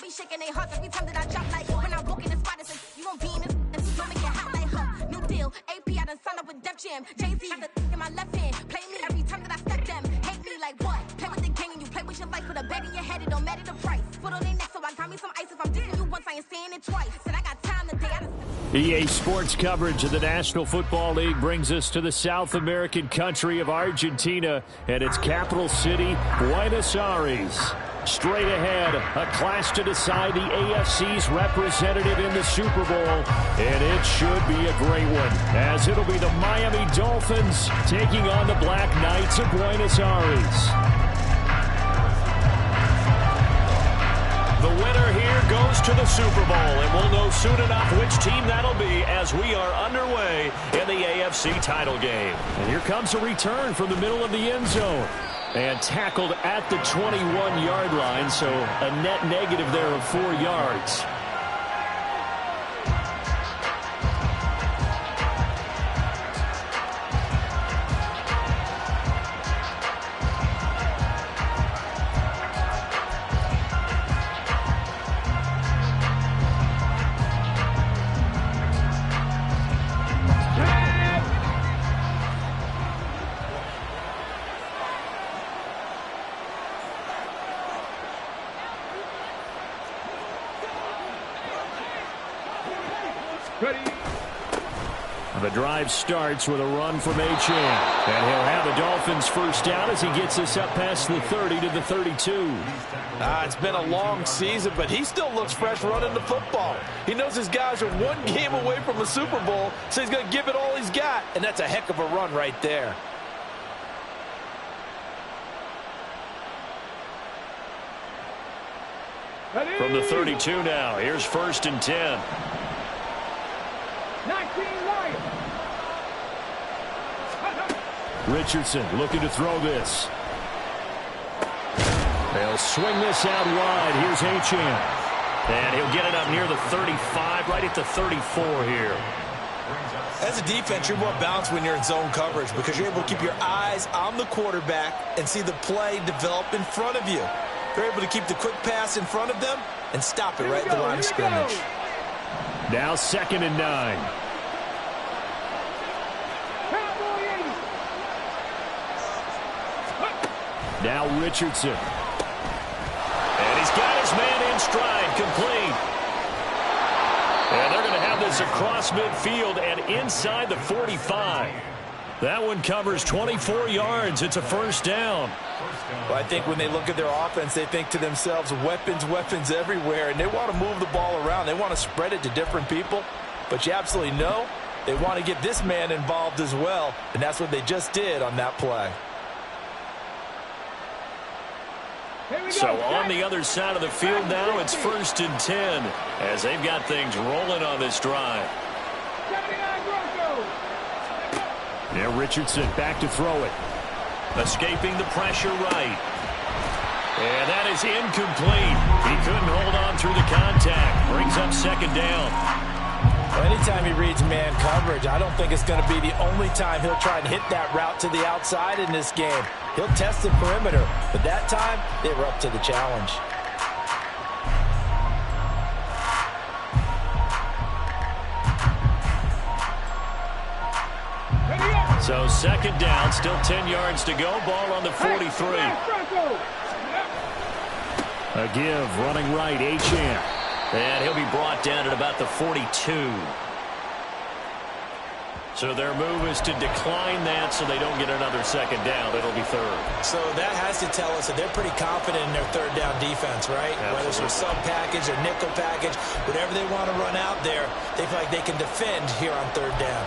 be shaking their hearts every time that I drop like when I walk in the spot and say, you gon' be in this and you gon' make it hot like new deal. AP, I done signed up with Def Jam. Jay-Z got the in my left hand. Play me every time that I step them. Hate me like what? Play with the gang and you play with your life with a bag in your head. It don't matter the price. Foot on their neck, so I got me some ice. If I'm dissing you once, I ain't saying it twice. Said I got time today. EA Sports coverage of the National Football League brings us to the South American country of Argentina and its capital city, Buenos Aires. Straight ahead, a clash to decide the AFC's representative in the Super Bowl, and it should be a great one, as it'll be the Miami Dolphins taking on the Black Knights of Buenos Aires. The winner here goes to the Super Bowl, and we'll know soon enough which team that'll be as we are underway in the AFC title game. And here comes a return from the middle of the end zone. And tackled at the 21-yard line, so a net negative there of 4 yards. The drive starts with a run from Achane. And he'll have the Dolphins first down as he gets us up past the 30 to the 32. It's been a long season, but he still looks fresh running the football. He knows his guys are one game away from a Super Bowl, so he's going to give it all he's got. And that's a heck of a run right there. From the 32 now, here's 1st and 10. 19 right. Richardson looking to throw this. They'll swing this out wide. Here's Achane. And he'll get it up near the 35, right at the 34 here. As a defense, you're more balanced when you're in zone coverage because you're able to keep your eyes on the quarterback and see the play develop in front of you. You're able to keep the quick pass in front of them and stop it right at the line of scrimmage. Now 2nd and 9. Now Richardson. And he's got his man in stride, complete. And they're going to have this across midfield and inside the 45. That one covers 24 yards. It's a first down. Well, I think when they look at their offense, they think to themselves, weapons, weapons everywhere, and they want to move the ball around. They want to spread it to different people, but you absolutely know they want to get this man involved as well, and that's what they just did on that play. So on the other side of the field now, it's 1st and 10 as they've got things rolling on this drive. Now Richardson back to throw it. Escaping the pressure right. And that is incomplete. He couldn't hold on through the contact. Brings up 2nd down. Well, anytime he reads man coverage, I don't think it's going to be the only time he'll try and hit that route to the outside in this game. He'll test the perimeter, but that time they were up to the challenge. So 2nd down, still 10 yards to go. Ball on the 43. A give, running right, Achane. And he'll be brought down at about the 42. So their move is to decline that so they don't get another 2nd down. It'll be 3rd. So that has to tell us that they're pretty confident in their 3rd down defense, right? Absolutely. Whether it's a sub package or nickel package, whatever they want to run out there, they feel like they can defend here on 3rd down.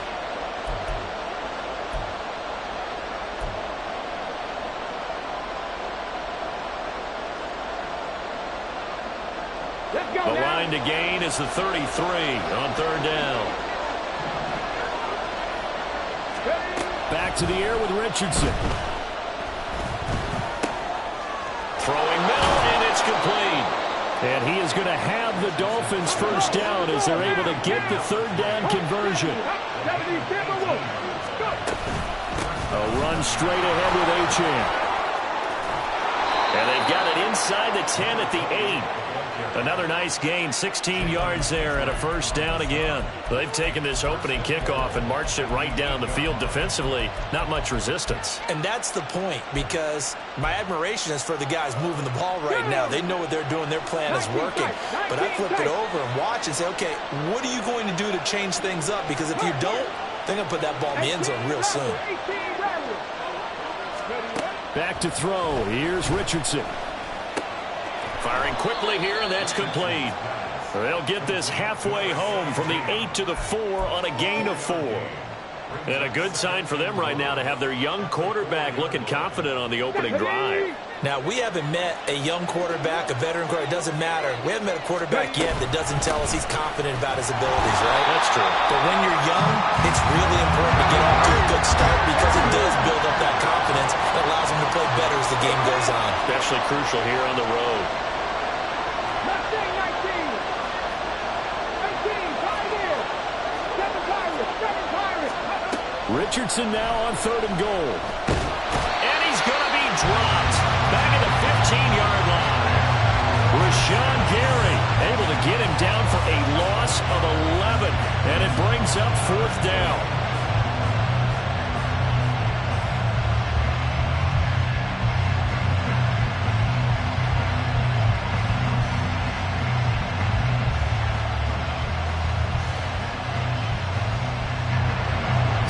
The line to gain is the 33 on 3rd down. Back to the air with Richardson. Throwing middle, and it's complete. And he is going to have the Dolphins first down as they're able to get the 3rd down conversion. A run straight ahead with Achane. And they've got it inside the 10 at the 8. Another nice gain, 16 yards there and a first down again. They've taken this opening kickoff and marched it right down the field defensively. Not much resistance. And that's the point, because my admiration is for the guys moving the ball right now. They know what they're doing. Their plan is working. But I flip it over and watch and say, okay, what are you going to do to change things up? Because if you don't, they're going to put that ball in the end zone real soon. Back to throw. Here's Richardson. Firing quickly here, and that's complete. They'll get this halfway home from the 8 to the 4 on a gain of 4. And a good sign for them right now to have their young quarterback looking confident on the opening drive. Now, we haven't met a young quarterback, a veteran quarterback. It doesn't matter. We haven't met a quarterback yet that doesn't tell us he's confident about his abilities, right? That's true. But when you're young, it's really important to get off to a good start because it does build up that confidence that allows him to play better as the game goes on. Especially crucial here on the road. Richardson now on 3rd and goal. And he's going to be dropped back at the 15-yard line. Rashawn Gary able to get him down for a loss of 11. And it brings up 4th down.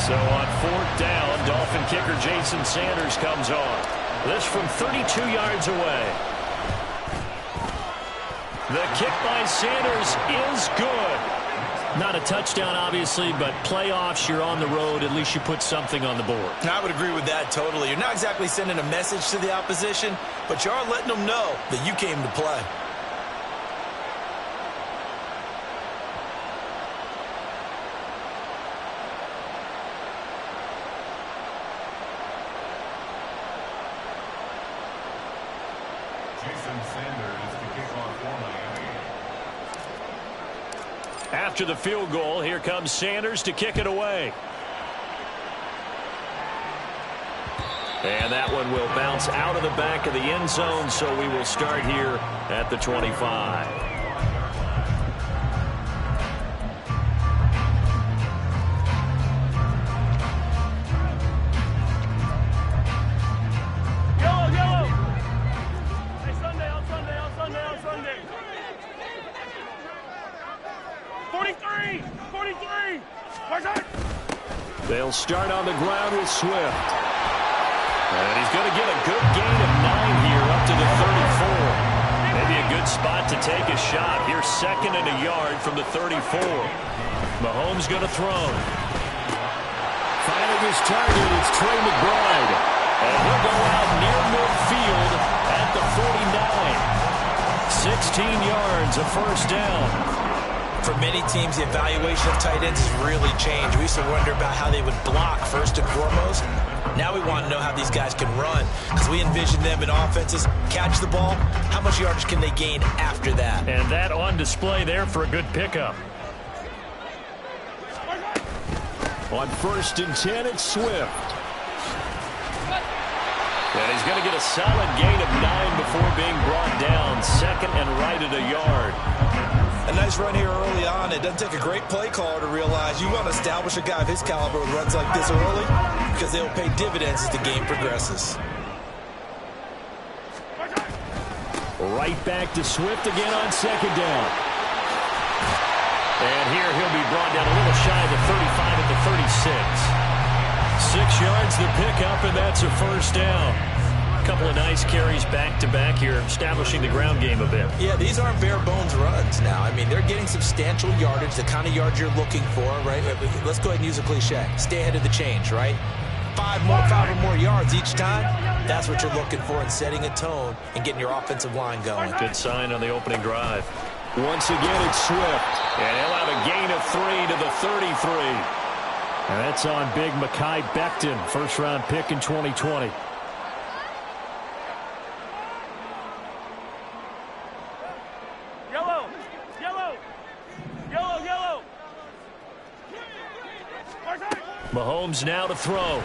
So on 4th down, Dolphin kicker Jason Sanders comes on. This from 32 yards away. The kick by Sanders is good. Not a touchdown, obviously, but playoffs, you're on the road. At least you put something on the board. I would agree with that totally. You're not exactly sending a message to the opposition, but you are letting them know that you came to play. After the field goal, here comes Sanders to kick it away. And that one will bounce out of the back of the end zone, so we will start here at the 25. They'll start on the ground with Swift. And he's going to get a good gain of 9 here up to the 34. Maybe a good spot to take a shot. Here's 2nd and a yard from the 34. Mahomes going to throw. Finding his target, it's Trey McBride. And he'll go out near midfield at the 49. 16 yards, a first down. For many teams, the evaluation of tight ends has really changed. We used to wonder about how they would block first and foremost. Now we want to know how these guys can run, because we envision them in offenses catch the ball. How much yardage can they gain after that? And that on display there for a good pickup. On 1st and 10, it's Swift. And he's going to get a solid gain of 9 before being brought down. 2nd and right at a yard. A nice run here early on. It doesn't take a great play caller to realize you want to establish a guy of his caliber with runs like this early, because they'll pay dividends as the game progresses. Right back to Swift again on 2nd down. And here he'll be brought down a little shy of the 35 at the 36. 6 yards the pickup, and that's a first down. A couple of nice carries back-to-back here, establishing the ground game a bit. Yeah, these aren't bare-bones runs now. I mean, they're getting substantial yardage, the kind of yards you're looking for, right? Let's go ahead and use a cliche. Stay ahead of the change, right? 5 or more yards each time. That's what you're looking for in setting a tone and getting your offensive line going. Good sign on the opening drive. Once again, it's Swift. And he'll have a gain of 3 to the 33. And that's on big Mekhi Becton, first-round pick in 2020. Mahomes now to throw.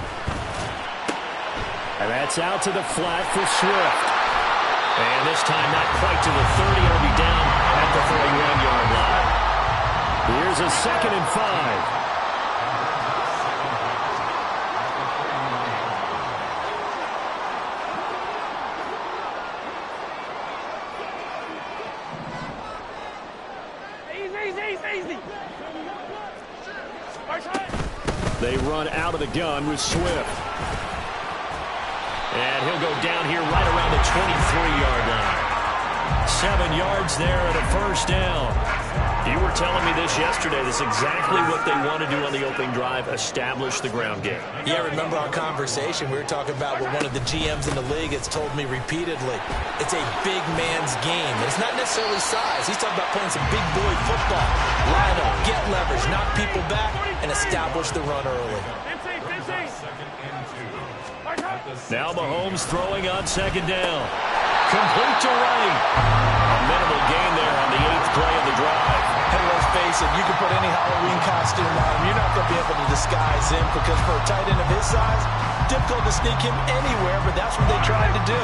And that's out to the flat for Swift. And this time not quite to the 30. It'll be down at a 2nd and 5. They run out of the gun with Swift. And he'll go down here right around the 23-yard line. 7 yards there and a first down. You were telling me this yesterday. That's exactly what they want to do on the opening drive, establish the ground game. Yeah, remember our conversation. We were talking about what one of the GMs in the league has told me repeatedly. It's a big man's game. It's not necessarily size. He's talking about playing some big boy football. Line up, get leverage, knock people back, and establish the run early. Now Mahomes throwing on 2nd down. Complete to Wright. A minimal gain there on the 8th play of the drive. Hey, let's face it, you can put any Halloween costume on him. You're not going to be able to disguise him because for a tight end of his size, difficult to sneak him anywhere, but that's what they tried to do.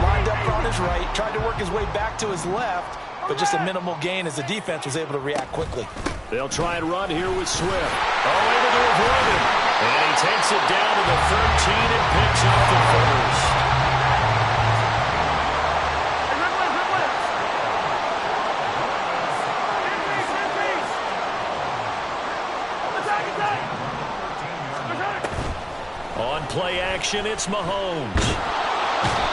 Lined up on his right, tried to work his way back to his left, but just a minimal gain as the defense was able to react quickly. They'll try and run here with Swift. Able to avoid him. And he takes it down to the 13 and picks up the first. On play action, it's Mahomes.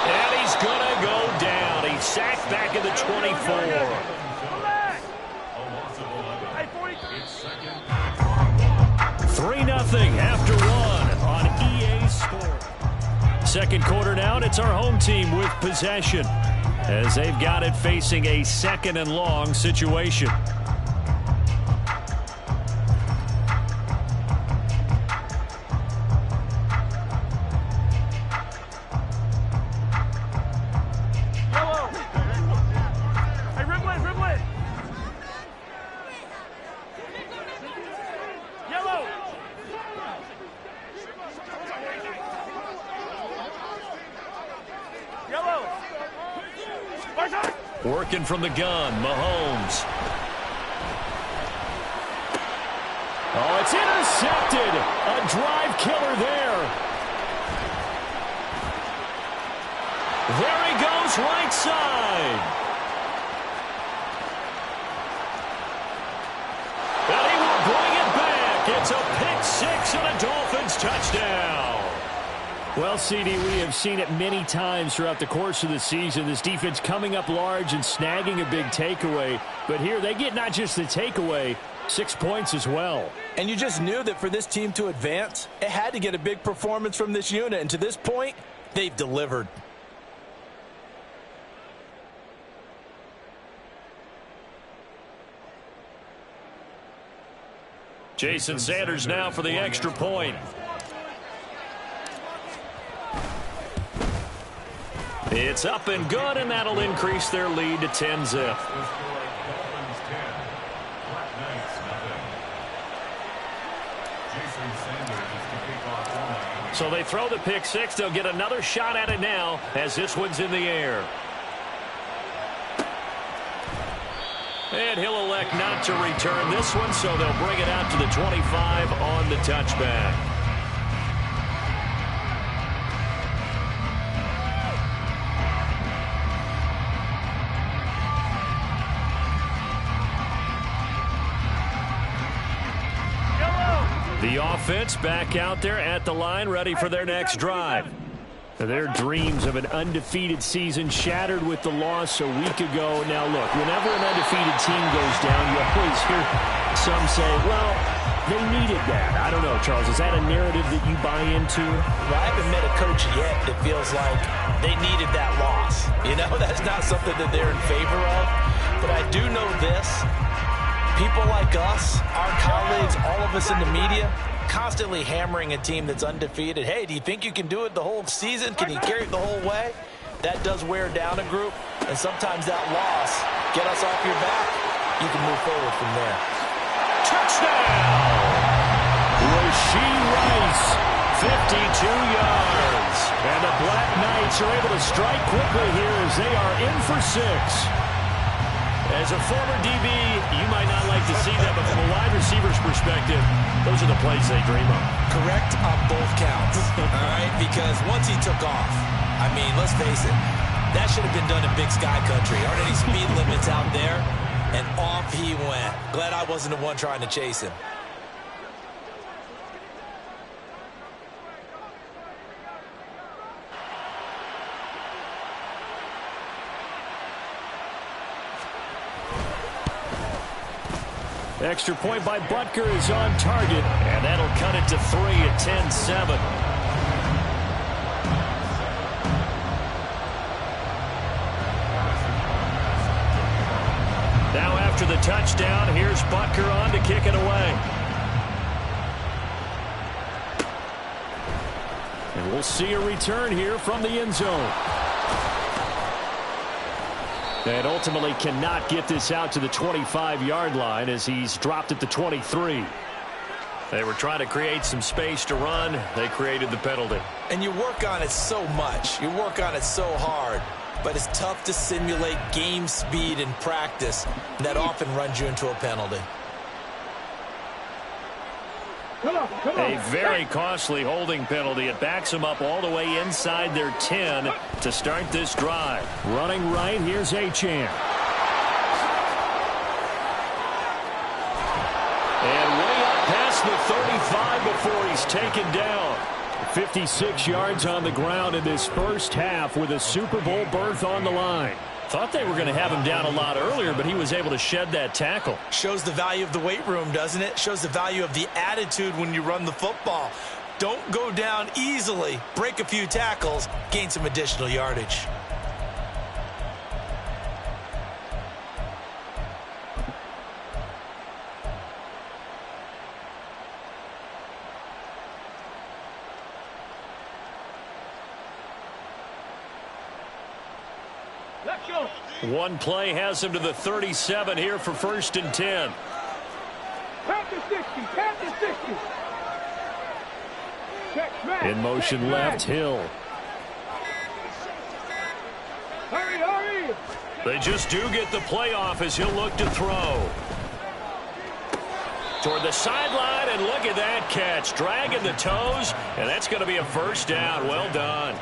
And he's going to go down. He's sacked back at the 24. 3-0 after 1 on EA Sports. Second quarter now, and it's our home team with possession as they've got it facing a 2nd and long situation. Working from the gun, Mahomes. Oh, it's intercepted. A drive killer there. There he goes, right side. And he will bring it back. It's a pick 6 and a Dolphins touchdown. Well, CD, we have seen it many times throughout the course of the season. This defense coming up large and snagging a big takeaway. But here they get not just the takeaway, 6 points as well. And you just knew that for this team to advance, it had to get a big performance from this unit. And to this point, they've delivered. Jason Sanders now for the extra point. It's up and good, and that'll increase their lead to 10-zip. So they throw the pick 6. They'll get another shot at it now as this one's in the air. And he'll elect not to return this one, so they'll bring it out to the 25 on the touchback. The offense back out there at the line, ready for their next drive. Their dreams of an undefeated season shattered with the loss a week ago. Now, look, whenever an undefeated team goes down, you always hear some say, well, they needed that. I don't know, Charles. Is that a narrative that you buy into? Well, I haven't met a coach yet that feels like they needed that loss. You know, that's not something that they're in favor of. But I do know this. People like us, our colleagues, all of us in the media, constantly hammering a team that's undefeated. Hey, do you think you can do it the whole season? Can you carry it the whole way? That does wear down a group, and sometimes that loss, get us off your back, you can move forward from there. Touchdown! Rashee Rice, 52 yards. And the Black Knights are able to strike quickly here as they are in for 6. As a former DB, you might not like to see that, but from a wide receiver's perspective, those are the plays they dream of. Correct on both counts, all right? Because once he took off, I mean, let's face it, that should have been done in Big Sky Country. Aren't any speed limits out there? And off he went. Glad I wasn't the one trying to chase him. Extra point by Butker is on target, and that'll cut it to 3 at 10-7. Now after the touchdown, here's Butker on to kick it away. And we'll see a return here from the end zone. And ultimately cannot get this out to the 25-yard line as he's dropped at the 23. They were trying to create some space to run. They created the penalty. And you work on it so much. You work on it so hard. But it's tough to simulate game speed in practice. That often runs you into a penalty. A very costly holding penalty. It backs them up all the way inside their 10 to start this drive. Running right, here's Achane. And way up past the 35 before he's taken down. 56 yards on the ground in this first half with a Super Bowl berth on the line. Thought they were going to have him down a lot earlier, but he was able to shed that tackle. Shows the value of the weight room, doesn't it? Shows the value of the attitude when you run the football. Don't go down easily. Break a few tackles. Gain some additional yardage. One play has him to the 37 here for 1st and 10. Count to 60. Count to 60. Check, smash, in motion check, left, smash. Hill. Hurry, hurry. They just do get the playoff as he'll look to throw. Toward the sideline, and look at that catch. Dragging the toes, and that's going to be a 1st down. Well done.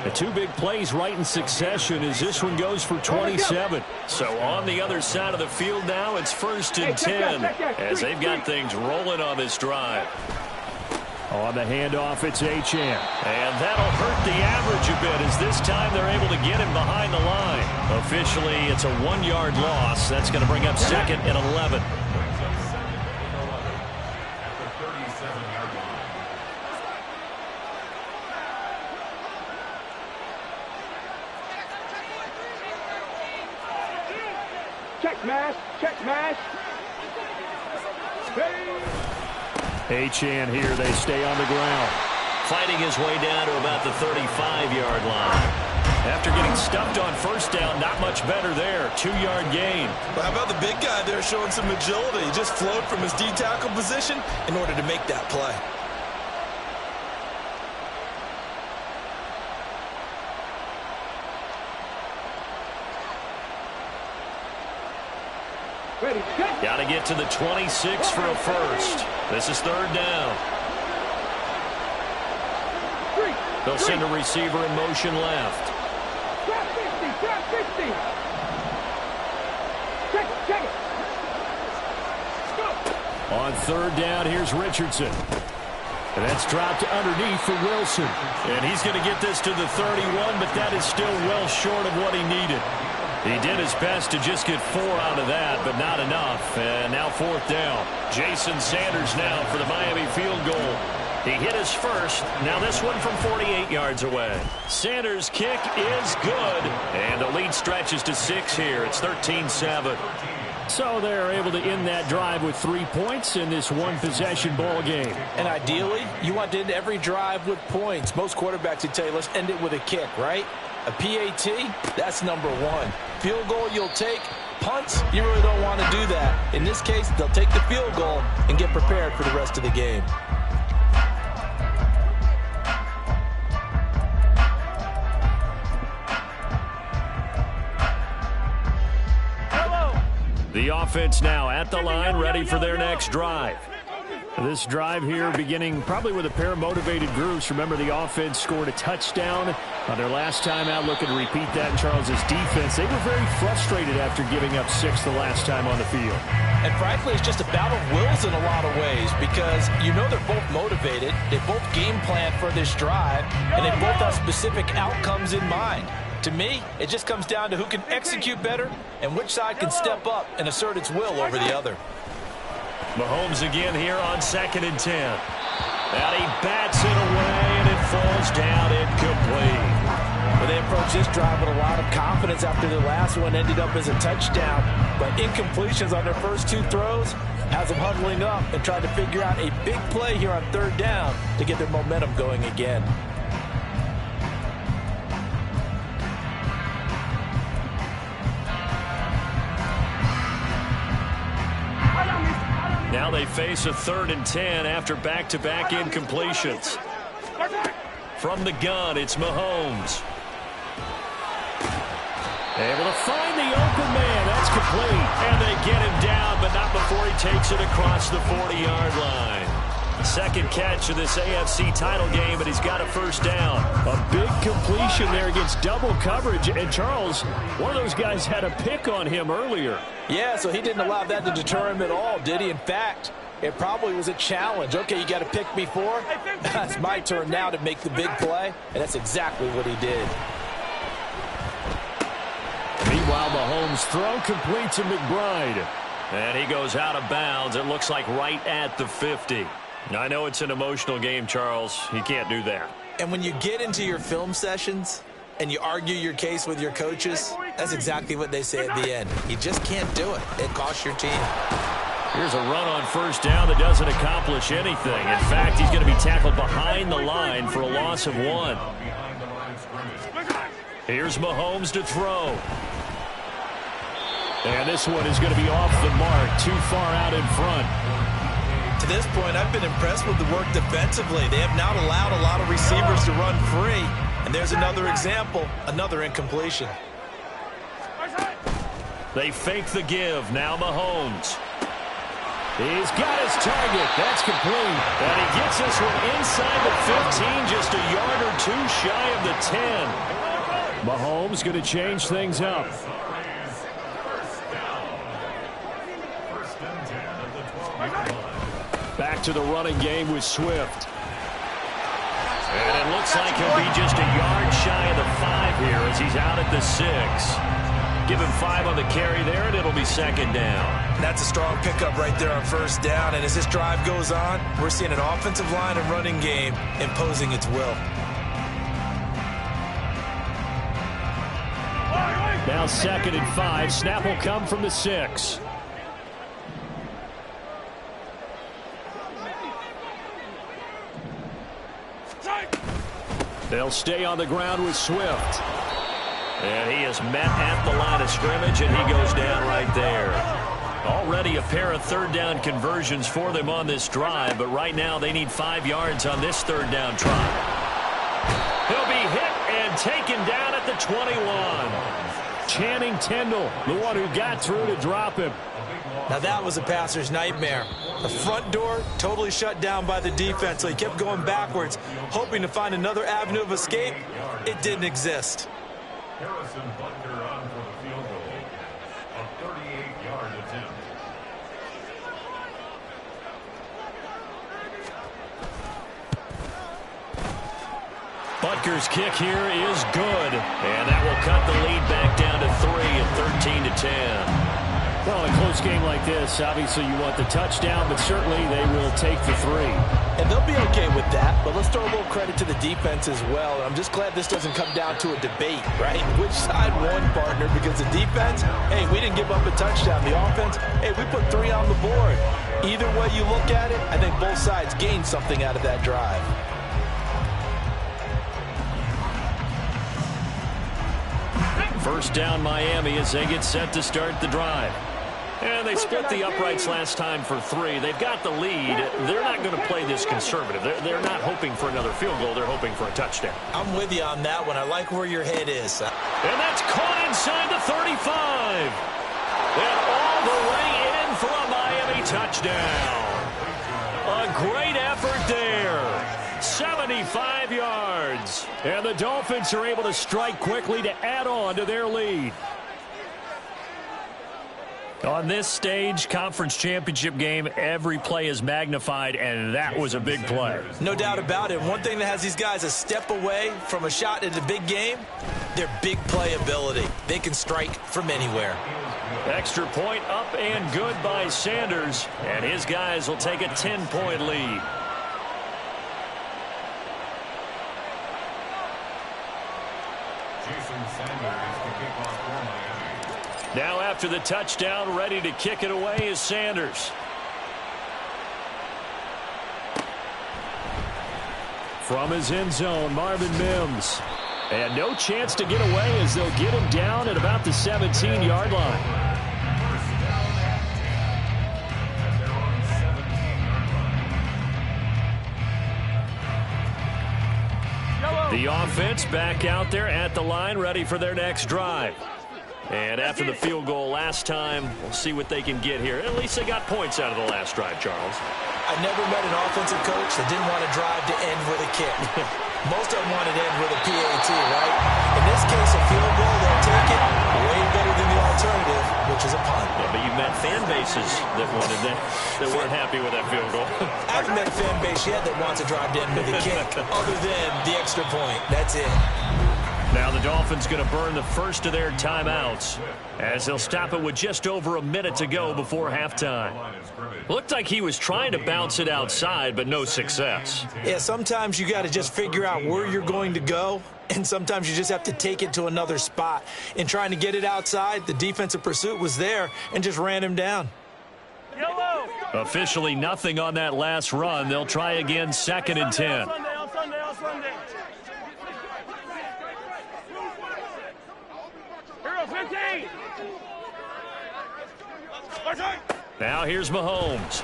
The 2 big plays right in succession as this one goes for 27. So on the other side of the field now, it's 1st and 10 as they've got things rolling on this drive. On the handoff, it's Achane. And that'll hurt the average a bit as this time they're able to get him behind the line. Officially, it's a 1-yard loss. That's going to bring up 2nd and 11. Check, smash. Check, smash. Achane here, they stay on the ground. Fighting his way down to about the 35-yard line. After getting stuffed on 1st down, not much better there. 2-yard gain. Well, how about the big guy there showing some agility? He just flowed from his D-tackle position in order to make that play. Got to get to the 26 for a 1st. This is 3rd down. They'll send a receiver in motion left. Trap 60. Trap 60. Check it. Go. On 3rd down, here's Richardson. And that's dropped underneath for Wilson. And he's going to get this to the 31, but that is still well short of what he needed. He did his best to just get 4 out of that, but not enough. And now 4th down. Jason Sanders now for the Miami field goal. He hit his first. Now this one from 48 yards away. Sanders' kick is good. And the lead stretches to 6 here. It's 13-7. So they're able to end that drive with 3 points in this one-possession ball game. And ideally, you want to end every drive with points. Most quarterbacks would tell you, let's end it with a kick, right? A PAT, that's number 1. Field goal you'll take. Punts, you really don't want to do that. In this case, they'll take the field goal and get prepared for the rest of the game. The offense now at the line, ready for their next drive. This drive here beginning probably with a pair of motivated groups. Remember, the offense scored a touchdown on their last time out. Looking to repeat that in Charles's defense. They were very frustrated after giving up 6 the last time on the field. And frankly, it's just a battle of wills in a lot of ways because you know they're both motivated. They both game plan for this drive, and they both have specific outcomes in mind. To me, it just comes down to who can execute better and which side can step up and assert its will over the other. Mahomes again here on 2nd and 10. And he bats it away, and it falls down incomplete. Well, they approached this drive with a lot of confidence after the last one ended up as a touchdown. But incompletions on their first 2 throws has them huddling up and trying to figure out a big play here on 3rd down to get their momentum going again. Now they face a 3rd and 10 after back-to-back incompletions. From the gun, it's Mahomes. Able to find the open man. That's complete. And they get him down, but not before he takes it across the 40-yard line. Second catch of this AFC title game, and he's got a 1st down. A big completion there against double coverage. And Charles, one of those guys had a pick on him earlier. Yeah, so he didn't allow that to deter him at all, did he? In fact, it probably was a challenge. Okay, you got to pick me 4. It's my turn now to make the big play, and that's exactly what he did. Meanwhile, Mahomes' throw complete to McBride. And he goes out of bounds. It looks like right at the 50. I know it's an emotional game, Charles. He can't do that. And when you get into your film sessions and you argue your case with your coaches, that's exactly what they say at the end. You just can't do it. It costs your team. Here's a run on 1st down that doesn't accomplish anything. In fact, he's going to be tackled behind the line for a loss of 1. Here's Mahomes to throw. And this one is going to be off the mark, too far out in front. To this point, I've been impressed with the work defensively. They have not allowed a lot of receivers to run free. And there's another example, another incompletion. They fake the give. Now Mahomes. He's got his target. That's complete. And he gets this one inside the 15, just a yard or 2 shy of the 10. Mahomes going to change things up. Back to the running game with Swift. And it looks like he'll be just a yard shy of the 5 here as he's out at the 6. Give him 5 on the carry there, and it'll be 2nd down. That's a strong pickup right there on 1st down. And as this drive goes on, we're seeing an offensive line and running game imposing its will. Now 2nd and 5. Snap will come from the 6. They'll stay on the ground with Swift. And he is met at the line of scrimmage, and he goes down right there. Already a pair of 3rd down conversions for them on this drive, but right now they need 5 yards on this 3rd down try. He'll be hit and taken down at the 21. Channing Tindall, the one who got through to drop him. Now that was a passer's nightmare. The front door totally shut down by the defense, so he kept going backwards, hoping to find another avenue of escape. It didn't exist. Harrison Butker on for the field goal. A 38-yard attempt. Butker's kick here is good. And that will cut the lead back down to 3 at 13-10. Well, in a close game like this, obviously you want the touchdown, but certainly they will take the 3. And they'll be okay with that, but let's throw a little credit to the defense as well. I'm just glad this doesn't come down to a debate, right? Which side won, partner? Because the defense, hey, we didn't give up a touchdown. The offense, hey, we put 3 on the board. Either way you look at it, I think both sides gained something out of that drive. First down Miami as they get set to start the drive. And they split the uprights last time for 3. They've got the lead. They're not going to play this conservative. They're not hoping for another field goal. They're hoping for a touchdown. I'm with you on that one. I like where your head is. And that's caught inside the 35. And all the touchdown. A great effort there. 75 yards. And the Dolphins are able to strike quickly to add on to their lead. On this stage, conference championship game, every play is magnified, and that was a big play. No doubt about it. One thing that has these guys a step away from a shot at a big game, their big play ability. They can strike from anywhere. Extra point up and good by Sanders, and his guys will take a 10-point lead. Jason Sanders to kick off for Miami. Now after the touchdown, ready to kick it away is Sanders. From his end zone, Marvin Mims. And no chance to get away as they'll get him down at about the 17-yard line. They're on 17-yard line. The offense back out there at the line, ready for their next drive. And after the field goal last time, we'll see what they can get here. At least they got points out of the last drive, Charles. I never met an offensive coach that didn't want to drive to end with a kick. Most of them wanted to end with a PAT, right? In this case, a field goal, they'll take it way better than the alternative, which is a punt. Yeah, but you've met fan bases that wanted that weren't happy with that field goal. I haven't met a fan base yet that wants to drive to end with a kick, other than the extra point. That's it. Now the Dolphins going to burn the first of their timeouts as they'll stop it with just over a minute to go before halftime. Looked like he was trying to bounce it outside, but no success. Yeah, sometimes you got to just figure out where you're going to go, and sometimes you just have to take it to another spot. In trying to get it outside, the defensive pursuit was there and just ran him down. Officially nothing on that last run. They'll try again, 2nd and 10. Now here's Mahomes.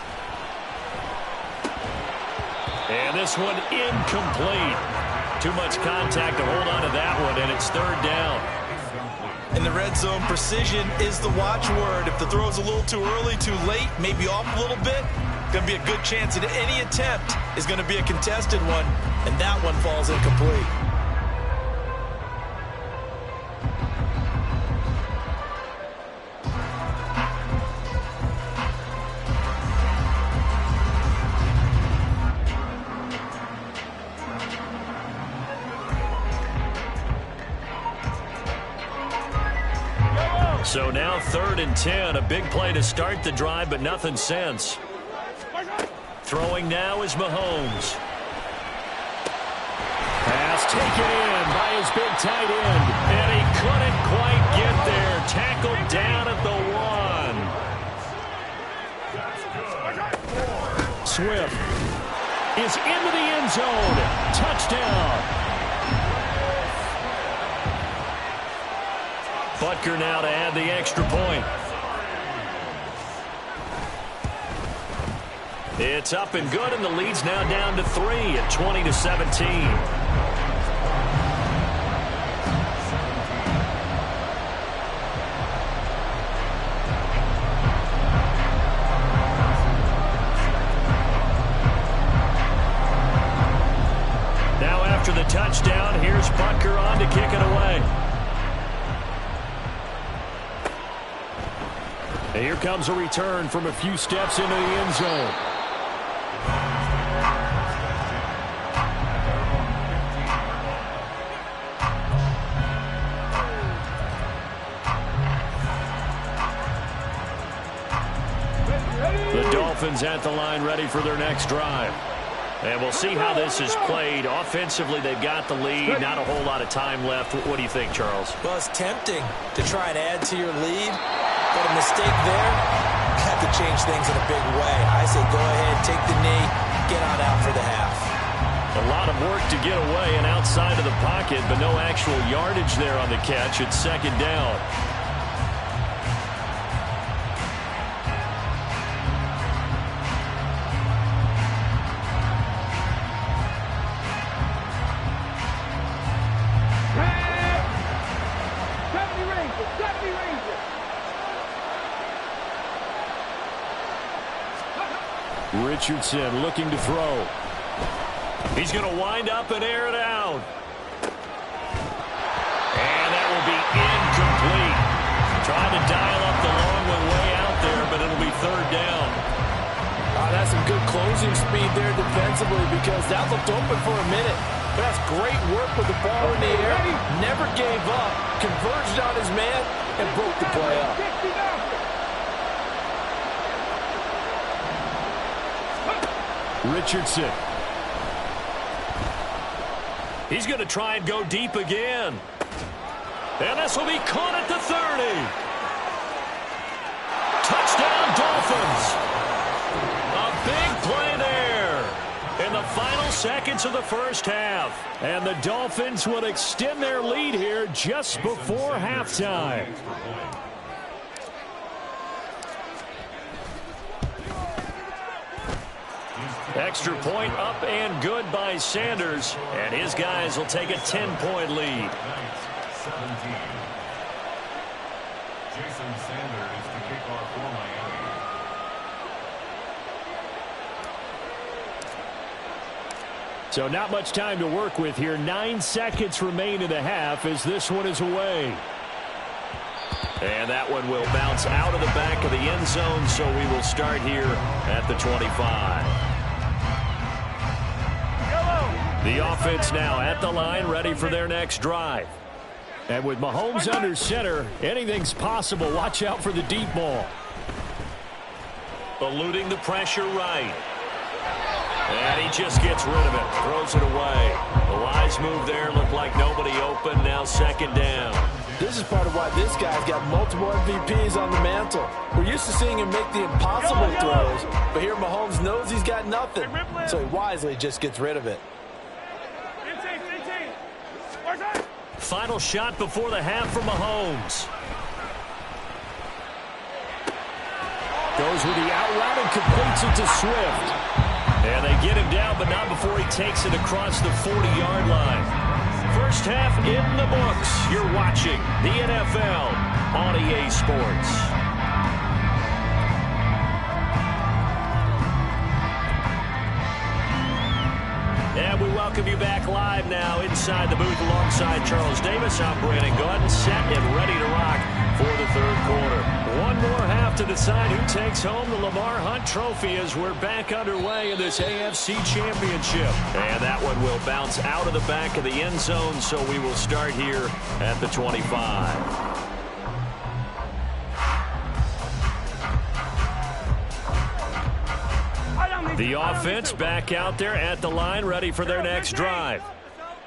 And this one incomplete. Too much contact to hold on to that one, and it's 3rd down. In the red zone, precision is the watchword. If the throw's a little too early, too late, maybe off a little bit, going to be a good chance that any attempt is going to be a contested one, and that one falls incomplete. So now 3rd and 10, a big play to start the drive, but nothing since. Throwing now is Mahomes. Pass taken in by his big tight end, and he couldn't quite get there. Tackled down at the 1. Swift is into the end zone. Touchdown. Butker now to add the extra point. It's up and good, and the lead's now down to 3 at 20-17. Now after the touchdown, here's Butker on to kick it away. And here comes a return from a few steps into the end zone. The Dolphins at the line ready for their next drive. And we'll see how this is played. Offensively, they've got the lead. Not a whole lot of time left. What do you think, Charles? Well, it's tempting to try and add to your lead, but a mistake there had to change things in a big way. I say go ahead, take the knee, get on out for the half. A lot of work to get away and outside of the pocket, but no actual yardage there on the catch. It's 2nd down. Richardson looking to throw. He's going to wind up and air it out. And that will be incomplete. Trying to dial up the long one way out there, but it'll be third down. That's some good closing speed there defensively because that looked open for a minute. But that's great work with the ball in the air. Never gave up, converged on his man, and broke the play up. Richardson. He's going to try and go deep again. And this will be caught at the 30. Touchdown, Dolphins. A big play there in the final seconds of the first half. And the Dolphins will extend their lead here just before halftime. Extra point up and good by Sanders. And his guys will take a 10-point lead. 17. Jason Sanders to kick off for Miami. So not much time to work with here. 9 seconds remain in the half as this one is away. And that one will bounce out of the back of the end zone, so we will start here at the 25. The offense now at the line, ready for their next drive. And with Mahomes under center, anything's possible. Watch out for the deep ball. Eluding the pressure right. And he just gets rid of it, throws it away. The wise move there, looked like nobody open, now second down. This is part of why this guy's got multiple MVPs on the mantle. We're used to seeing him make the impossible throws, but here Mahomes knows he's got nothing, so he wisely just gets rid of it. Final shot before the half for Mahomes. Goes with the out route and completes it to Swift. And they get him down, but not before he takes it across the 40-yard line. First half in the books. You're watching the NFL on EA Sports. And we welcome you back live now inside the booth alongside Charles Davis. I'm Brandon Gaudin, set and ready to rock for the third quarter. One more half to decide who takes home the Lamar Hunt Trophy as we're back underway in this AFC Championship. And that one will bounce out of the back of the end zone, so we will start here at the 25. The offense back out there at the line, ready for their next drive.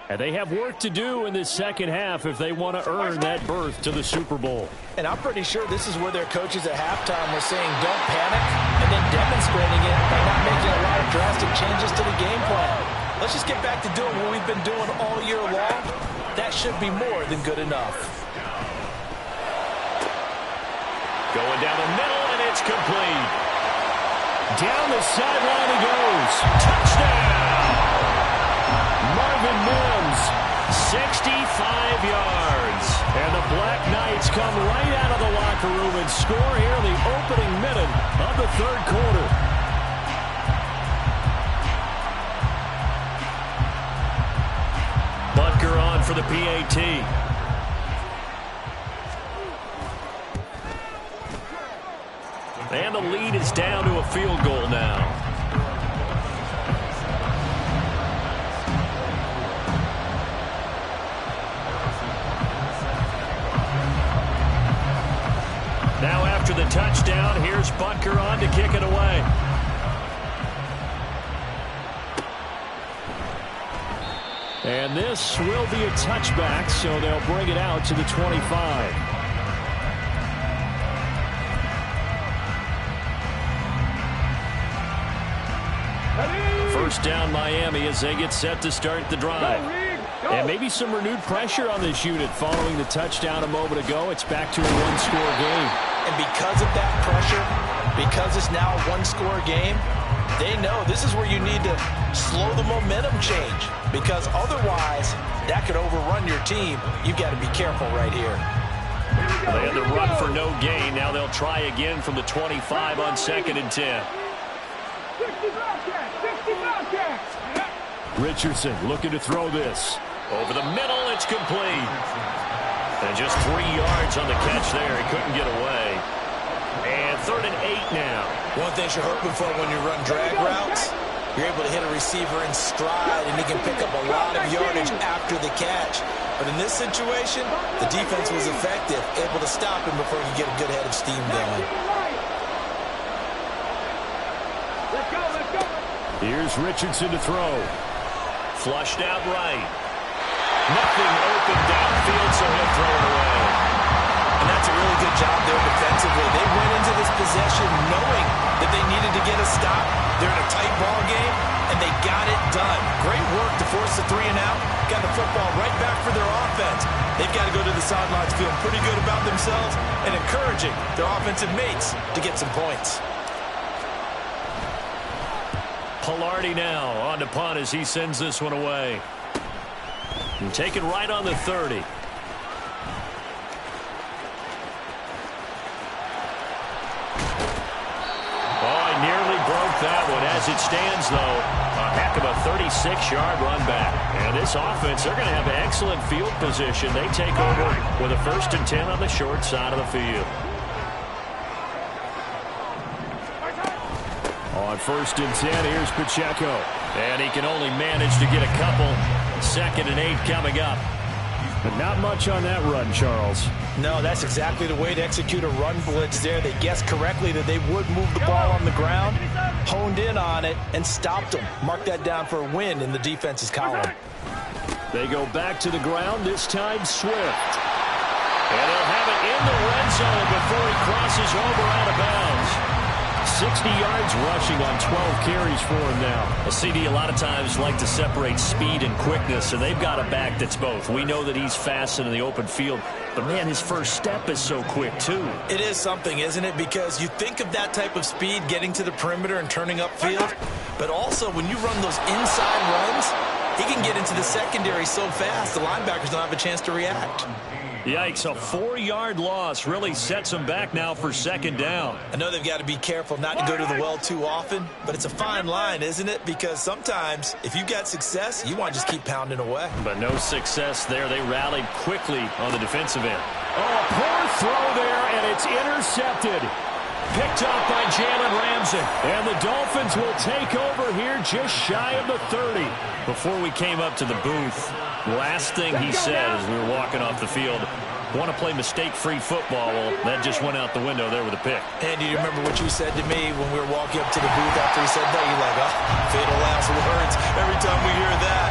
And they have work to do in this second half if they want to earn that berth to the Super Bowl. And I'm pretty sure this is where their coaches at halftime were saying don't panic, and then demonstrating it by not making a lot of drastic changes to the game plan. Let's just get back to doing what we've been doing all year long. That should be more than good enough. Going down the middle, and it's complete. Down the sideline he goes. Touchdown! Marvin Mims, 65 yards. And the Black Knights come right out of the locker room and score here in the opening minute of the third quarter. Butker on for the PAT. And the lead is down to a field goal now. Now after the touchdown, here's Butker on to kick it away. And this will be a touchback, so they'll bring it out to the 25. First down Miami as they get set to start the drive. And maybe some renewed pressure on this unit following the touchdown a moment ago. It's back to a one-score game. And because of that pressure, because it's now a one-score game, they know this is where you need to slow the momentum change. Because otherwise, that could overrun your team. You've got to be careful right here. They had the run for no gain. Now they'll try again from the 25 on 2nd and 10. 60 Bobcat! 60 Bobcat! Richardson looking to throw this. Over the middle, it's complete. And just 3 yards on the catch there. He couldn't get away. And 3rd and 8 now. One thing you're hoping for when you run drag routes, you're able to hit a receiver in stride, and he can pick up a lot of yardage after the catch. But in this situation, the defense was effective, able to stop him before he could get a good head of steam going. Let's go, let's go! Here's Richardson to throw. Flushed out right. Nothing open downfield, so he'll throw it away. And that's a really good job there defensively. They went into this possession knowing that they needed to get a stop. They're in a tight ball game, and they got it done. Great work to force the 3 and out. Got the football right back for their offense. They've got to go to the sidelines feeling pretty good about themselves and encouraging their offensive mates to get some points. Palardy now on to punt as he sends this one away. And taken right on the 30. That one. As it stands, though, a heck of a 36-yard run back. And this offense, they're going to have excellent field position. They take over with a 1st and 10 on the short side of the field. On 1st and 10, here's Pacheco. And he can only manage to get a couple. 2nd and 8 coming up. But not much on that run, Charles. No, that's exactly the way to execute a run blitz there. They guessed correctly that they would move the ball on the ground, honed in on it, and stopped them. Mark that down for a win in the defense's column. They go back to the ground, this time Swift. And he'll have it in the red zone before he crosses over out of bounds. 60 yards rushing on 12 carries for him now. A CD a lot of times like to separate speed and quickness, and they've got a back that's both. We know that he's fast in the open field, but, man, his first step is so quick, too. It is something, isn't it? Because you think of that type of speed getting to the perimeter and turning upfield, but also when you run those inside runs, he can get into the secondary so fast the linebackers don't have a chance to react. Yikes, a 4-yard loss really sets them back now for 2nd down. I know they've got to be careful not to go to the well too often, but it's a fine line, isn't it? Because sometimes if you've got success, you want to just keep pounding away. But no success there. They rallied quickly on the defensive end. Oh, a poor throw there, and it's intercepted. Picked up by Jalen Ramsey. And the Dolphins will take over here just shy of the 30. Before we came up to the booth, last thing he said as we were walking off the field, want to play mistake-free football. Well, that just went out the window there with a pick. Andy, you remember what you said to me when we were walking up to the booth after he said that? You're like, oh, fatal last words. Every time we hear that,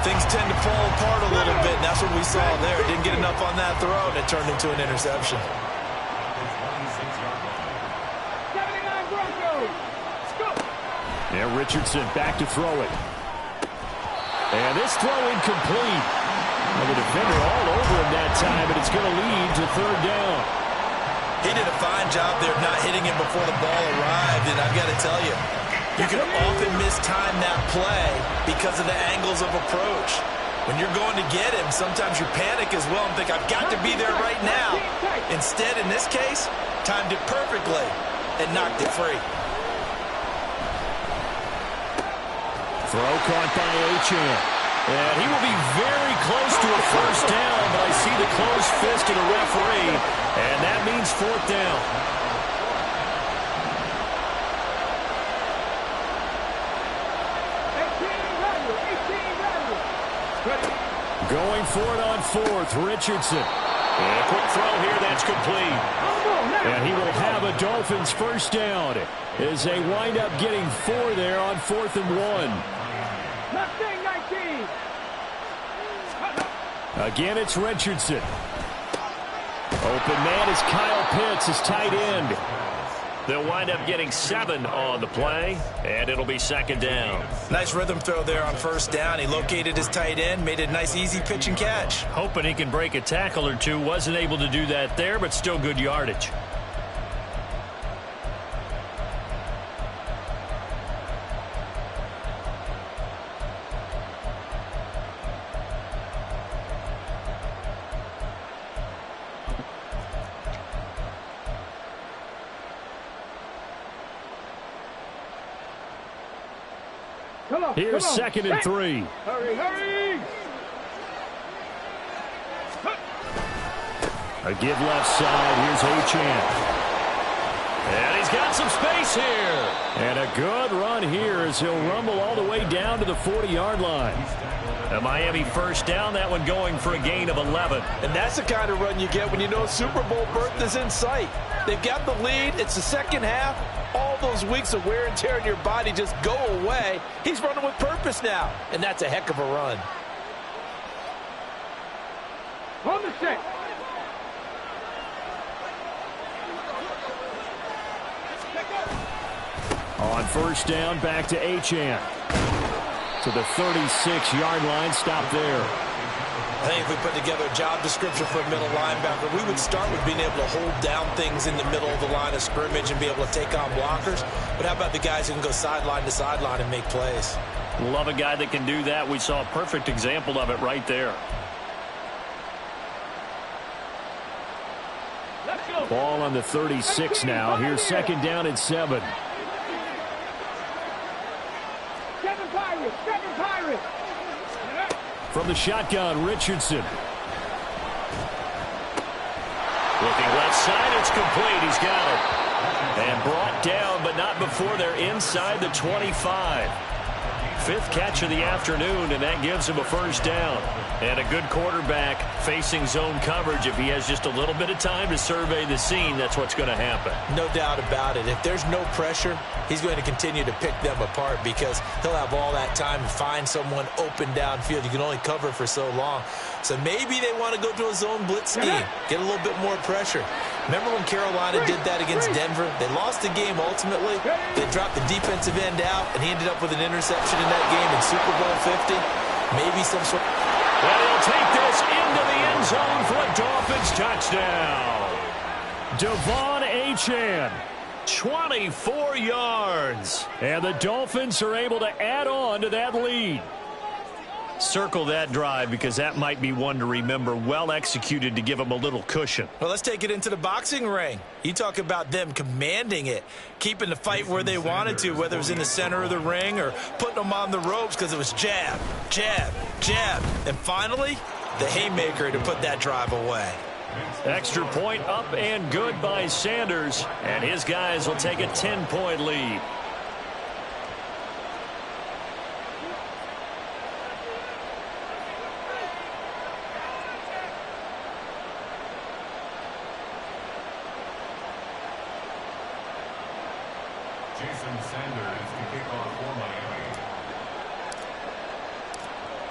things tend to fall apart a little bit, and that's what we saw there. Didn't get enough on that throw, and it turned into an interception. 79 Broncos! Let's go! And Richardson back to throw it. And this throw incomplete. And the defender all over him that time, but it's going to lead to 3rd down. He did a fine job there of not hitting him before the ball arrived, and I've got to tell you, you can often mistime that play because of the angles of approach. When you're going to get him, sometimes you panic as well and think, I've got to be there right now. Instead, in this case, timed it perfectly and knocked it free. Throw caught by Achane. And he will be very close to a 1st down, but I see the closed fist of the referee, and that means 4th down. Going for it on 4th, Richardson. And a quick throw here, that's complete. And he will have a Dolphins 1st down as they wind up getting 4 there on 4th and 1. Mustang 19! Again, it's Richardson. Open man is Kyle Pitts, his tight end. They'll wind up getting 7 on the play, and it'll be 2nd down. Nice rhythm throw there on 1st down. He located his tight end, made it a nice, easy pitch and catch. Hoping he can break a tackle or two. Wasn't able to do that there, but still good yardage. Here's 2nd and 3. Hurry, hurry! A give left side. Here's Achane. And he's got some space here. And a good run here as he'll rumble all the way down to the 40-yard line. A Miami first down, that one going for a gain of 11. And that's the kind of run you get when you know Super Bowl berth is in sight. They've got the lead. It's the second half. All those weeks of wear and tear in your body just go away. He's running with purpose now, and that's a heck of a run. On the set. On first down, back to Achane. To the 36-yard line, stop there. I think if we put together a job description for a middle linebacker, we would start with being able to hold down things in the middle of the line of scrimmage and be able to take on blockers. But how about the guys who can go sideline to sideline and make plays? Love a guy that can do that. We saw a perfect example of it right there. Ball on the 36 now. Here's 2nd down and 7. Seven Pirates! From the shotgun, Richardson. Looking left side, it's complete. He's got it. And brought down, but not before they're inside the 25. 5th catch of the afternoon, and that gives him a first down. And a good quarterback facing zone coverage. If he has just a little bit of time to survey the scene, that's what's going to happen. No doubt about it. If there's no pressure, he's going to continue to pick them apart because he'll have all that time to find someone open downfield. You can only cover for so long. So maybe they want to go to a zone blitz scheme, get a little bit more pressure. Remember when Carolina did that against Denver? They lost the game ultimately. They dropped the defensive end out, and he ended up with an interception in that game in Super Bowl 50. Maybe some sort. Well, he'll take this into the end zone for a Dolphins touchdown. Devon Achane. 24 yards. And the Dolphins are able to add on to that lead. Circle that drive because that might be one to remember. Well executed to give them a little cushion. Well, let's take it into the boxing ring. You talk about them commanding it, keeping the fight where they wanted to, whether it was in the center of the ring or putting them on the ropes because it was jab, jab, jab. And finally, the haymaker to put that drive away. Extra point up and good by Sanders. And his guys will take a 10-point lead. Jason Sanders to kick off for Miami.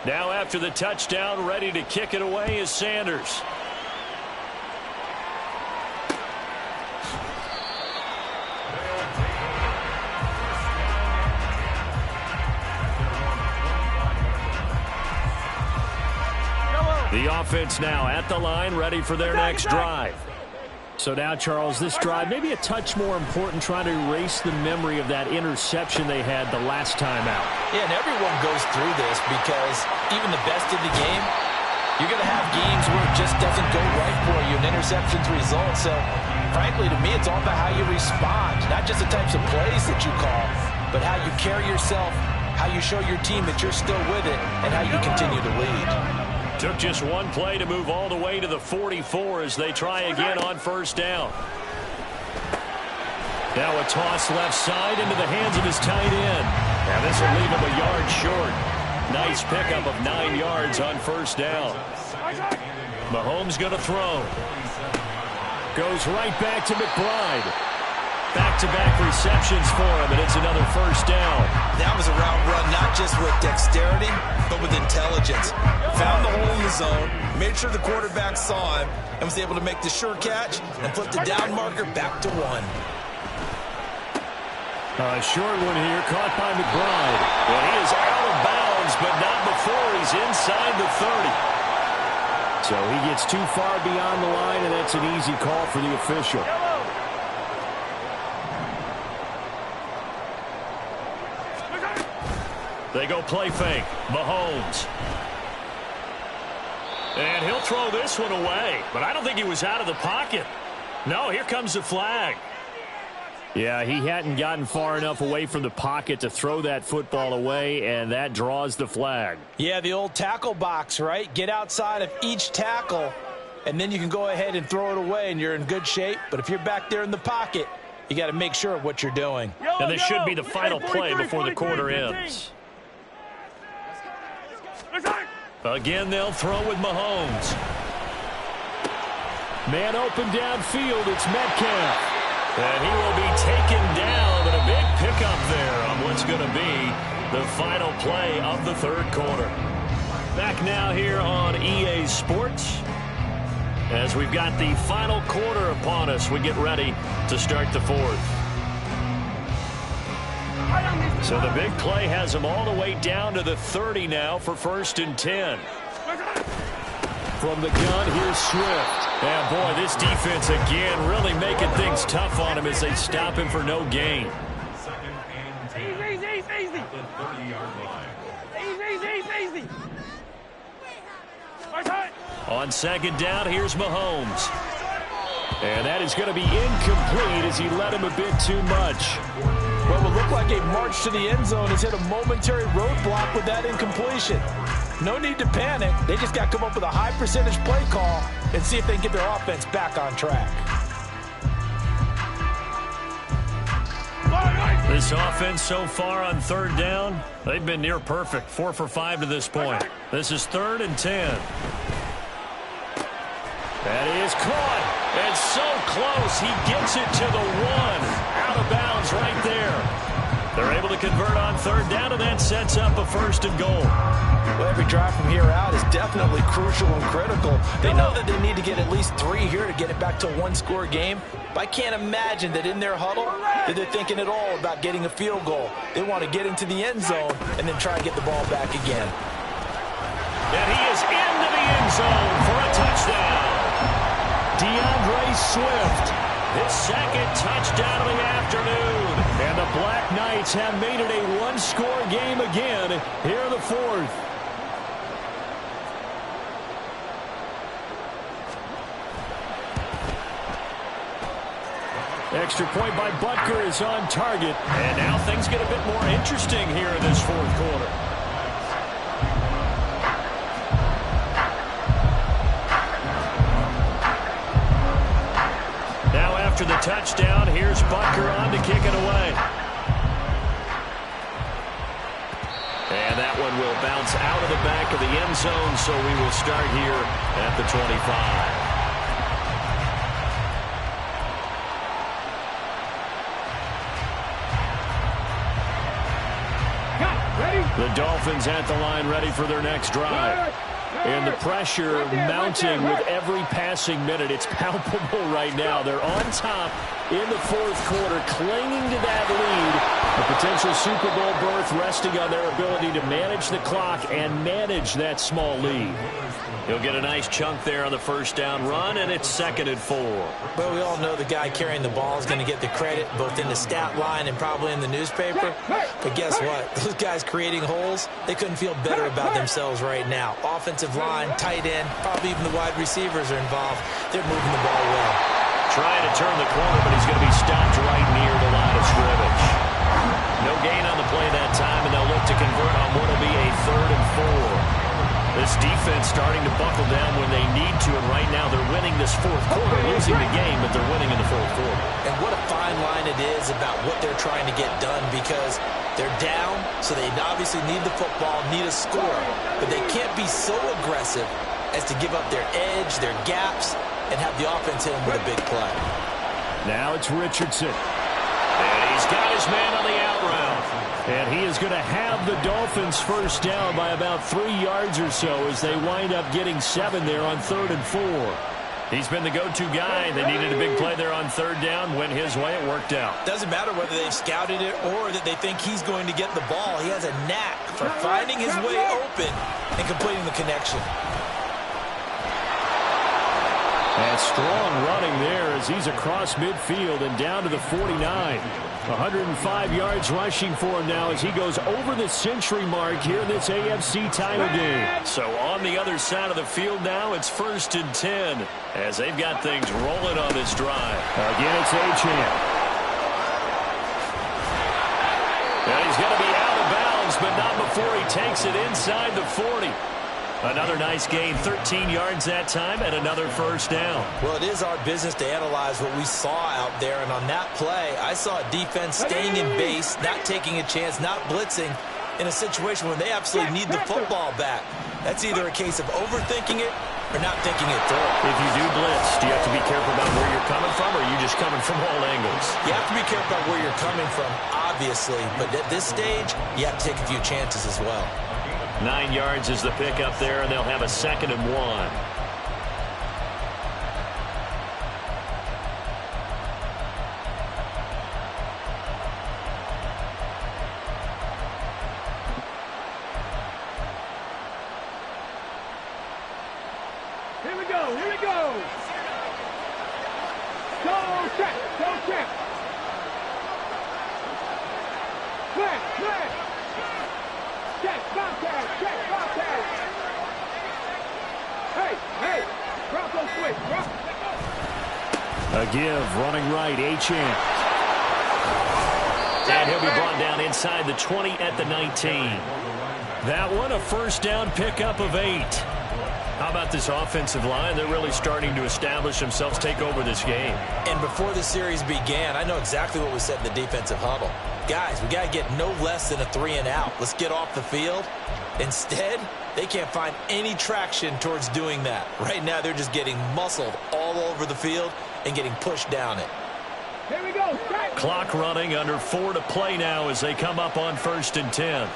Now after the touchdown, ready to kick it away is Sanders. The offense now at the line, ready for their next drive. So now, Charles, this drive maybe a touch more important, trying to erase the memory of that interception they had the last time out. Yeah, and everyone goes through this because even the best in the game, you're going to have games where it just doesn't go right for you and interceptions result. So, frankly, to me, it's all about how you respond, not just the types of plays that you call, but how you carry yourself, how you show your team that you're still with it, and how you continue to lead. Took just one play to move all the way to the 44 as they try again on first down. Now a toss left side into the hands of his tight end. Now this will leave him a yard short. Nice pickup of 9 yards on first down. Mahomes going to throw. Goes right back to McBride. Back-to-back receptions for him, and it's another first down. That was a route run not just with dexterity, but with intelligence. Found the hole in the zone, made sure the quarterback saw him, and was able to make the sure catch and flip the down marker back to 1. A short one here, caught by McBride. Well, he is out of bounds, but not before he's inside the 30. So he gets too far beyond the line, and that's an easy call for the official. They go play fake. Mahomes. And he'll throw this one away. But I don't think he was out of the pocket. No, here comes the flag. Yeah, he hadn't gotten far enough away from the pocket to throw that football away, and that draws the flag. Yeah, the old tackle box, right? Get outside of each tackle, and then you can go ahead and throw it away, and you're in good shape. But if you're back there in the pocket, you got to make sure of what you're doing. And this should be the final play before the quarter ends. Again, they'll throw with Mahomes. Man open downfield, it's Metcalf. And he will be taken down, but a big pickup there on what's going to be the final play of the third quarter. Back now here on EA Sports. As we've got the final quarter upon us, we get ready to start the fourth. So the big play has them all the way down to the 30 now for 1st and 10. From the gun, here's Swift. And boy, this defense again really making things tough on him as they stop him for no gain. Second and 10. Easy. At the 30-yard line. Easy. On second down, here's Mahomes. And that is going to be incomplete as he led him a bit too much. What would look like a march to the end zone has hit a momentary roadblock with that incompletion. No need to panic. They just got to come up with a high percentage play call and see if they can get their offense back on track. This offense so far on third down, they've been near perfect. 4 for 5 to this point. This is 3rd and 10. That is caught. And so close. He gets it to the 1. Out of bounds right there. They're able to convert on third down, and that sets up a 1st and goal. Well, every drive from here out is definitely crucial and critical. They know that they need to get at least 3 here to get it back to a one-score game. But I can't imagine that in their huddle that they're thinking at all about getting a field goal. They want to get into the end zone and then try and get the ball back again. And he is into the end zone for a touchdown. DeAndre Swift. His 2nd touchdown of the afternoon. And the Black Knights have made it a one-score game again here in the 4th. Extra point by Butker is on target. And now things get a bit more interesting here in this 4th quarter. Now after the touchdown, here's Butker on to kick it away. And that one will bounce out of the back of the end zone, so we will start here at the 25. The Dolphins at the line ready for their next drive. And the pressure mounting with every passing minute. It's palpable right now. They're on top in the 4th quarter, clinging to that lead. The potential Super Bowl berth resting on their ability to manage the clock and manage that small lead. He'll get a nice chunk there on the 1st down run, and it's 2nd and 4. But we all know the guy carrying the ball is going to get the credit both in the stat line and probably in the newspaper. But guess what? Those guys creating holes, they couldn't feel better about themselves right now. Offensive line, tight end, probably even the wide receivers are involved. They're moving the ball well. Trying to turn the corner, but he's going to be stopped right near the line of scrimmage. No gain on the play that time, and they'll look to convert on what will be a 3rd and 4. This defense starting to buckle down when they need to, and right now they're winning this 4th quarter, losing the game, but they're winning in the 4th quarter. And what a fine line it is about what they're trying to get done, because they're down, so they obviously need the football, need a score, but they can't be so aggressive as to give up their edge, their gaps, and have the offense hit them with a big play. Now it's Richardson. And he's got his man on the out route. And he is going to have the Dolphins 1st down by about 3 yards or so as they wind up getting 7 there on 3rd and 4. He's been the go-to guy. They needed a big play there on 3rd down. Went his way. It worked out. Doesn't matter whether they've scouted it or that they think he's going to get the ball. He has a knack for finding his way open and completing the connection. And strong running there as he's across midfield and down to the 49. 105 yards rushing for him now as he goes over the century mark here in this AFC title game. So on the other side of the field now, it's 1st and 10 as they've got things rolling on this drive. Again, it's Achane. He's going to be out of bounds, but not before he takes it inside the 40. Another nice gain, 13 yards that time, and another first down. Well, it is our business to analyze what we saw out there, and on that play, I saw a defense staying in base, not taking a chance, not blitzing, in a situation where they absolutely need the football back. That's either a case of overthinking it or not thinking it through. If you do blitz, do you have to be careful about where you're coming from, or are you just coming from all angles? You have to be careful about where you're coming from, obviously, but at this stage, you have to take a few chances as well. 9 yards is the pickup there, and they'll have a 2nd and 1. Here we go, here we go. Go check, go check. Flat. Check, Bobcat, check, Bobcat. Hey, Bronco switch, A give, running right, Achane. And he'll be brought down inside the 20 at the 19. That one, a first down pickup of 8. How about this offensive line? They're really starting to establish themselves, take over this game. And before the series began, I know exactly what was said in the defensive huddle. Guys, we got to get no less than a 3 and out. Let's get off the field. Instead, they can't find any traction towards doing that. Right now, they're just getting muscled all over the field and getting pushed down it. Here we go, check. Clock running, under 4 to play now as they come up on 1st and 10.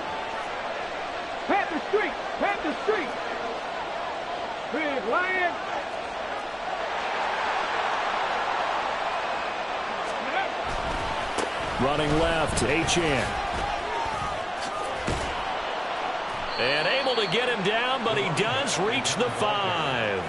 Pat the street. Big Lion. Running left, Achane. And able to get him down, but he does reach the 5.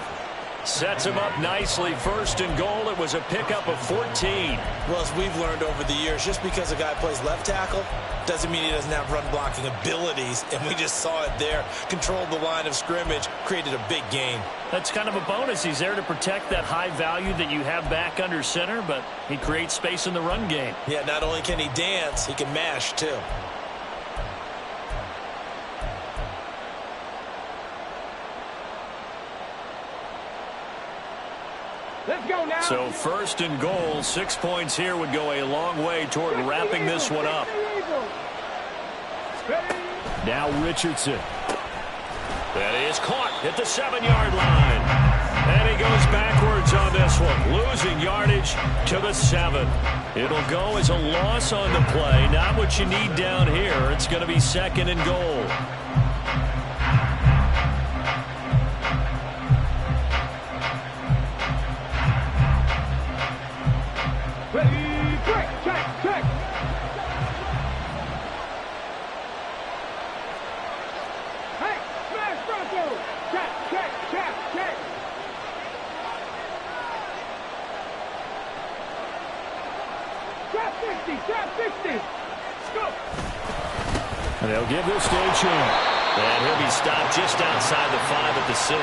Sets him up nicely. 1st and goal. It was a pickup of 14. Well, as we've learned over the years, just because a guy plays left tackle doesn't mean he doesn't have run blocking abilities, and we just saw it there. Controlled the line of scrimmage, created a big gain. That's kind of a bonus. He's there to protect that high value that you have back under center, but he creates space in the run game. Yeah, not only can he dance, he can mash too. Let's go now. So 1st and goal, 6 points here would go a long way toward wrapping this one up. Now Richardson. That is caught at the 7-yard line. And he goes backwards on this one, losing yardage to the 7. It'll go as a loss on the play. Not what you need down here. It's going to be 2nd and goal. Check. Hey, smash Bronco. Check. Drop 60. Go. And they'll give this to Achane. And he'll be stopped just outside the 5 at the 6.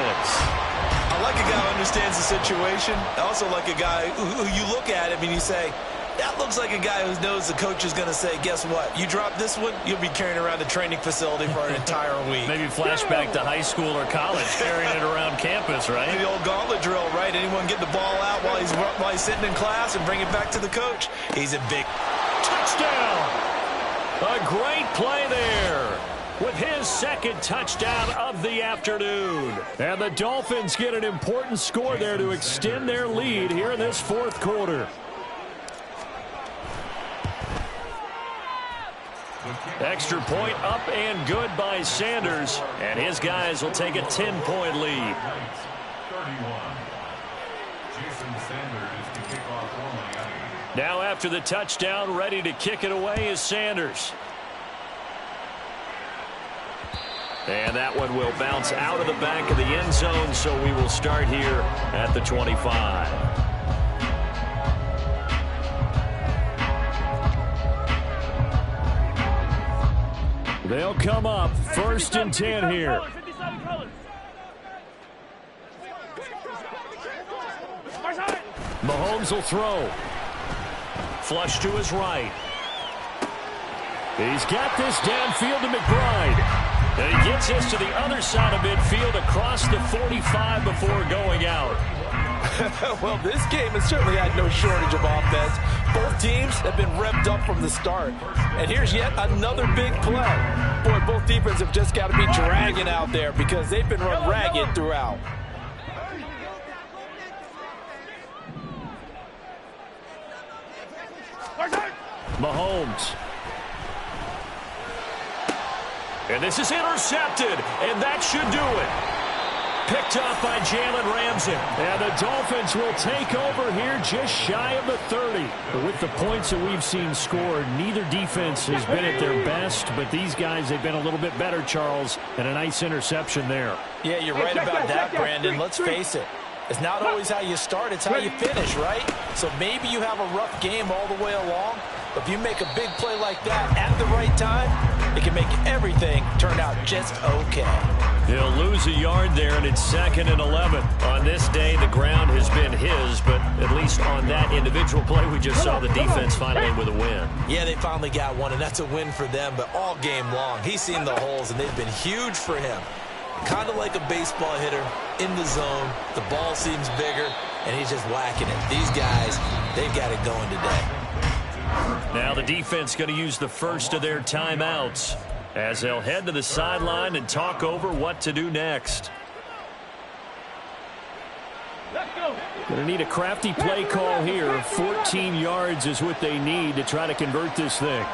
I like a guy who understands the situation. I also like a guy who you look at him and you say, that looks like a guy who knows the coach is going to say, guess what? You drop this one, you'll be carrying around a training facility for an entire week. Maybe flashback to high school or college, carrying it around campus, right? The old gauntlet drill, right? Anyone get the ball out while he's sitting in class and bring it back to the coach? He's a big touchdown. A great play there with his 2nd touchdown of the afternoon. And the Dolphins get an important score there to extend their lead here in this 4th quarter. Extra point up and good by Sanders. And his guys will take a 10-point lead. 31. Jason Sanders to kick off for Miami. Now after the touchdown, ready to kick it away is Sanders. And that one will bounce out of the back of the end zone, so we will start here at the 25. They'll come up 1st and 10 here. Mahomes will throw. Flush to his right. He's got this downfield to McBride. And he gets us to the other side of midfield across the 45 before going out. Well, this game has certainly had no shortage of offense. Both teams have been revved up from the start. And here's yet another big play. Boy, both defenses have just got to be dragging out there because they've been run ragged throughout. Mahomes. And this is intercepted, and that should do it. Picked off by Jalen Ramsey. And the Dolphins will take over here just shy of the 30. But with the points that we've seen scored, neither defense has been at their best, but these guys, they've been a little bit better, Charles, and a nice interception there. Yeah, you're right about that, Brandon. Let's face it. It's not always how you start, it's how you finish, right? So maybe you have a rough game all the way along, but if you make a big play like that at the right time, it can make everything turn out just okay. He'll lose a yard there, and it's 2nd and 11. On this day, the ground has been his, but at least on that individual play, we just saw the defense finally with a win. Yeah, they finally got one, and that's a win for them, but all game long, he's seen the holes, and they've been huge for him. Kind of like a baseball hitter in the zone. The ball seems bigger, and he's just whacking it. These guys, they've got it going today. Now the defense going to use the first of their timeouts as they'll head to the sideline and talk over what to do next. Let's go. Going to need a crafty play call here. 14 yards is what they need to try to convert this thing.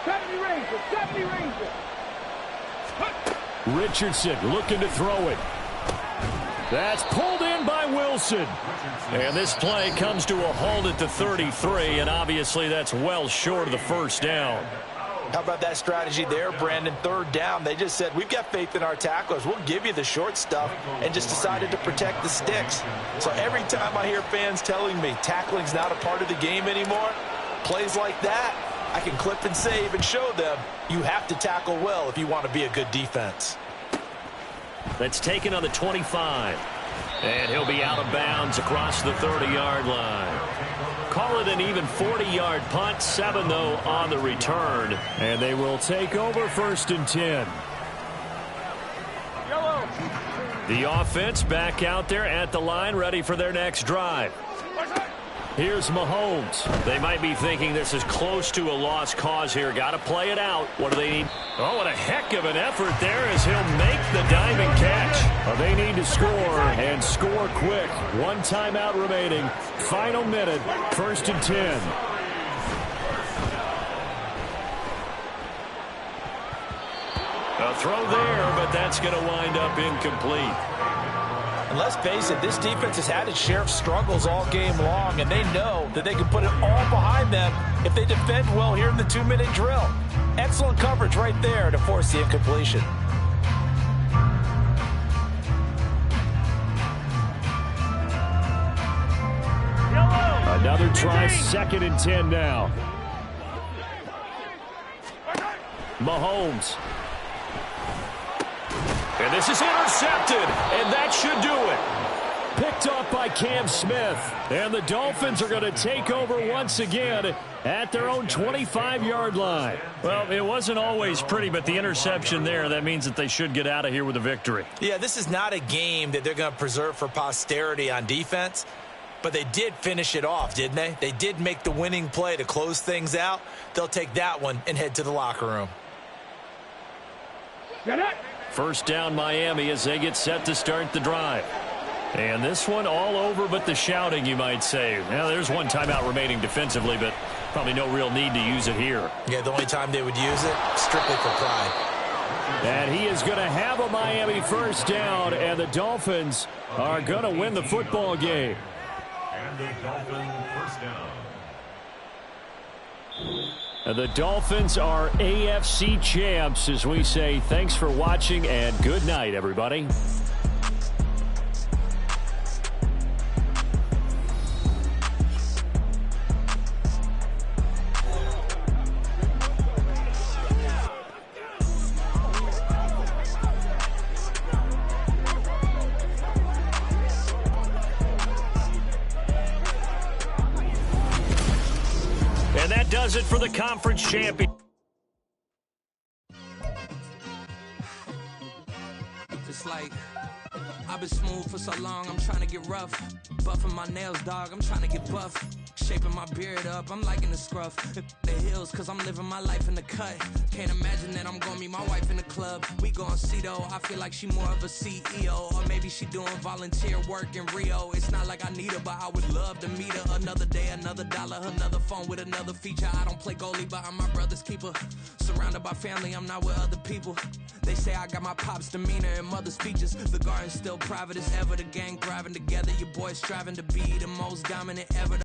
70 Ranger, 70 Ranger. Richardson looking to throw it. That's pulled in by Wilson. And this play comes to a halt at the 33, and obviously that's well short of the first down. How about that strategy there, Brandon? 3rd down, they just said, we've got faith in our tacklers. We'll give you the short stuff, and just decided to protect the sticks. So every time I hear fans telling me tackling's not a part of the game anymore, plays like that, I can clip and save and show them you have to tackle well if you want to be a good defense. That's taken on the 25. And he'll be out of bounds across the 30-yard line. Call it an even 40-yard punt. 7, though, on the return. And they will take over 1st and 10. Yellow. The offense back out there at the line, ready for their next drive. Here's Mahomes. They might be thinking this is close to a lost cause here. Got to play it out. What do they need? Oh, what a heck of an effort there as he'll make the diving catch. Well, they need to score, and score quick. 1 timeout remaining. Final minute, 1st and 10. A throw there, but that's going to wind up incomplete. And let's face it, this defense has had its share of struggles all game long, and they know that they can put it all behind them if they defend well here in the 2-minute drill. Excellent coverage right there to force the incompletion. Another try, 2nd and 10 now. Mahomes. And this is intercepted, and that should do it. Picked off by Cam Smith. And the Dolphins are going to take over once again at their own 25-yard line. Well, it wasn't always pretty, but the interception there, that means that they should get out of here with a victory. Yeah, this is not a game that they're going to preserve for posterity on defense, but they did finish it off, didn't they? They did make the winning play to close things out. They'll take that one and head to the locker room. Get it. 1st down Miami as they get set to start the drive. And this one all over but the shouting, you might say. Now, there's 1 timeout remaining defensively, but probably no real need to use it here. Yeah, the only time they would use it, strictly for pride. And he is going to have a Miami 1st down, and the Dolphins are going to win the football game. And the Dolphin 1st down. The Dolphins are AFC champs, as we say thanks for watching and good night, everybody. And that does it for the conference champion. it's like I've been smooth for so long, I'm trying to get rough. Buffing my nails, dog, I'm trying to get buff. Shaping my beard up, I'm liking the scruff. The hills, cause I'm living my life in the cut. Can't imagine that I'm gonna meet my wife in the club. We gon' see though, I feel like she more of a CEO. Or maybe she doing volunteer work in Rio. It's not like I need her, but I would love to meet her. Another day, another dollar, another phone with another feature. I don't play goalie, but I'm my brother's keeper. Surrounded by family, I'm not with other people. They say I got my pop's demeanor and mother's features. The garden's still private as ever, the gang thriving together. Your boy striving to be the most dominant ever.